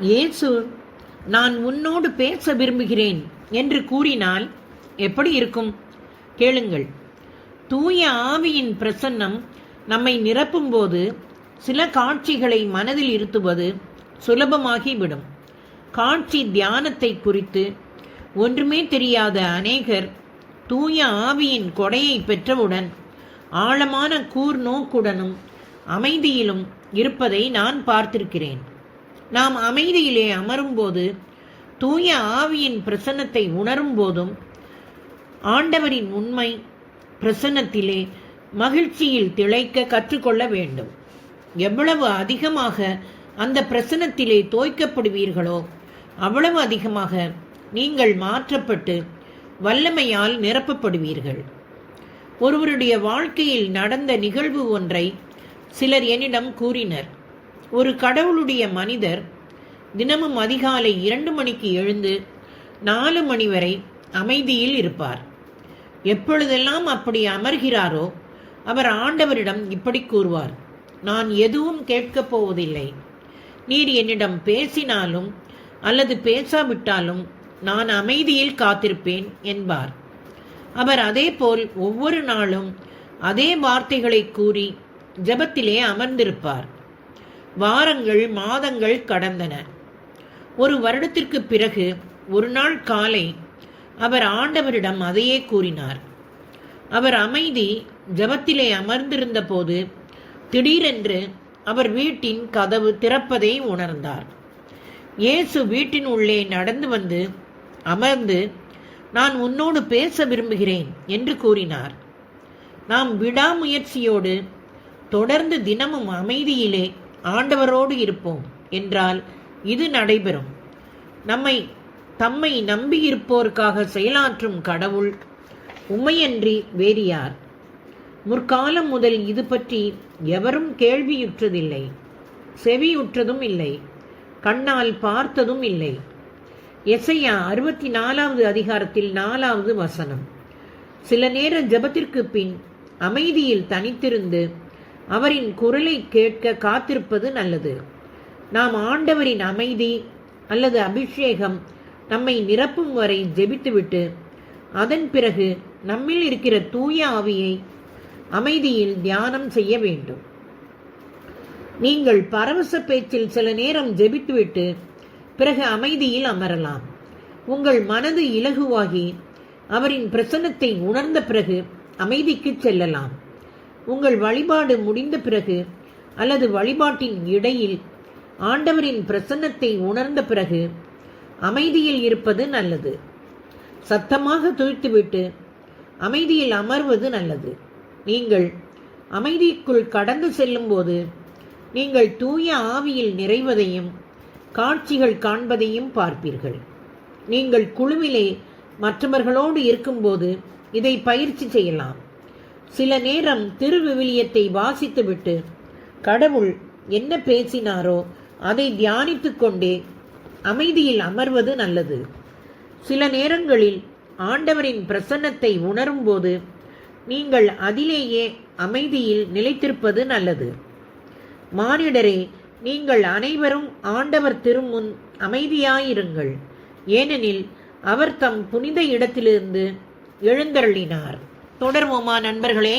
இயேசு நான் உன்னோடு பேச விரும்புகிறேன் என்று கூறினால் எப்படி இருக்கும்? கேளுங்கள். தூய ஆவியின் பிரசன்னம் நம்மை நிரப்பும்போது சில காட்சிகளை மனதில் இருத்துவது சுலபமாகிவிடும். காட்சி தியானத்தை குறித்து ஒன்றுமே தெரியாத அநேகர் தூய ஆவியின் கொடையை பெற்றவுடன் ஆழமான கூர்நோக்குடனும் அமைதியிலும் இருப்பதை நான் பார்த்திருக்கிறேன். நாம் அமைதியிலே அமரும்போது தூய ஆவியின் பிரசன்னத்தை உணரும் போதும் ஆண்டவரின் உண்மை பிரசன்னத்திலே மகிழ்ச்சியில் திளைக்க கற்றுக்கொள்ள வேண்டும். எவ்வளவு அதிகமாக அந்த பிரசன்னத்திலே தோய்க்கப்படுவீர்களோ அவ்வளவு அதிகமாக நீங்கள் மாற்றப்பட்டு வல்லமையால் நிரப்பப்படுவீர்கள். ஒருவருடைய வாழ்க்கையில் நடந்த நிகழ்வு ஒன்றை சிலர் என்னிடம் கூறினர். ஒரு கடவுளுடைய மனிதர் தினமும் அதிகாலை 2 மணிக்கு எழுந்து 4 மணி வரை அமைதியில் இருப்பார். எப்பொழுதெல்லாம் அப்படி அமர்கிறாரோ அவர் ஆண்டவரிடம் இப்படி கூறுவார், நான் எதுவும் கேட்கப் போவதில்லை. நீர் என்னிடம் பேசினாலும் அல்லது பேசாவிட்டாலும் நான் அமைதியில் காத்திருப்பேன் என்பார். அவர் அதேபோல் ஒவ்வொரு நாளும் அதே வார்த்தைகளை கூறி ஜெபத்திலே அமர்ந்திருப்பார். வாரங்கள் மாதங்கள் கடந்தன. ஒரு வருடத்திற்கு பிறகு ஒரு நாள் காலை அவர் ஆண்டவரிடம் அதையே கூறினார். அவர் அமைதி ஜெபத்திலே அமர்ந்திருந்த போது திடீரென்று அவர் வீட்டின் கதவு திறப்பதை உணர்ந்தார். இயேசு வீட்டின் உள்ளே நடந்து வந்து அமர்ந்து நான் உன்னோடு பேச விரும்புகிறேன் என்று கூறினார். நாம் விடாமுயற்சியோடு தொடர்ந்து தினமும் அமைதியிலே ஆண்டவரோடு இருப்போம் என்றால் இது நடைபெறும். தம்மை நம்பியிருப்போருக்காக செயலாற்றும் கடவுள் உம்மையன்றி வேறு யார்? முற்காலம் முதல் இது பற்றி எவரும் கேள்வியுற்றதில்லை, செவியுற்றதும் இல்லை, கண்ணால் பார்த்ததும் இல்லை. எசையா 64வது அதிகாரத்தில் 4வது வசனம். சில நேர ஜெபத்திற்கு பின் அமைதியில் தனித்திருந்து அவரின் குரலை கேட்க காத்திருப்பது நல்லது. நாம் ஆண்டவரின் அமைதி அல்லது அபிஷேகம் நம்மை நிரப்பும் வரை ஜெபித்துவிட்டு அதன் பிறகு நம்மில் இருக்கிற தூய ஆவியை அமைதியில் தியானம் செய்ய வேண்டும். நீங்கள் பரவச பேச்சில் சில நேரம் ஜெபித்துவிட்டு பிறகு அமைதியில் அமரலாம். உங்கள் மனது இலகுவாகி அவரின் பிரசன்னத்தை உணர்ந்த பிறகு அமைதிக்கு செல்லலாம். உங்கள் வழிபாடு முடிந்த பிறகு அல்லது வழிபாட்டின் இடையில் ஆண்டவரின் பிரசன்னத்தை உணர்ந்த பிறகு அமைதியில் இருப்பது நல்லது. சத்தமாக துதித்துவிட்டு அமைதியில் அமர்வது நல்லது. நீங்கள் அமைதிக்குள் கடந்து செல்லும் போது நீங்கள் தூய ஆவியில் நிறைவதையும் காட்சிகள் காண்பதையும் பார்ப்பீர்கள். நீங்கள் குழுவிலே மற்றவர்களோடு இருக்கும்போது இதை பயிற்சி செய்யலாம். சில நேரம் திருவிவிலியத்தை வாசித்துவிட்டு கடவுள் என்ன பேசினாரோ அதை தியானித்து கொண்டே அமைதியில் அமர்வது நல்லது. சில நேரங்களில் ஆண்டவரின் பிரசன்னத்தை உணரும் போது நீங்கள் அதிலேயே அமைதியில் நிலைத்திருப்பது நல்லது. மானிடரே, நீங்கள் அனைவரும் ஆண்டவர் திருமுன் அமைதியாயிருங்கள், ஏனெனில் அவர் தம் புனித இடத்திலிருந்து எழுந்தருளினார். தொடர்வோமா நண்பர்களே?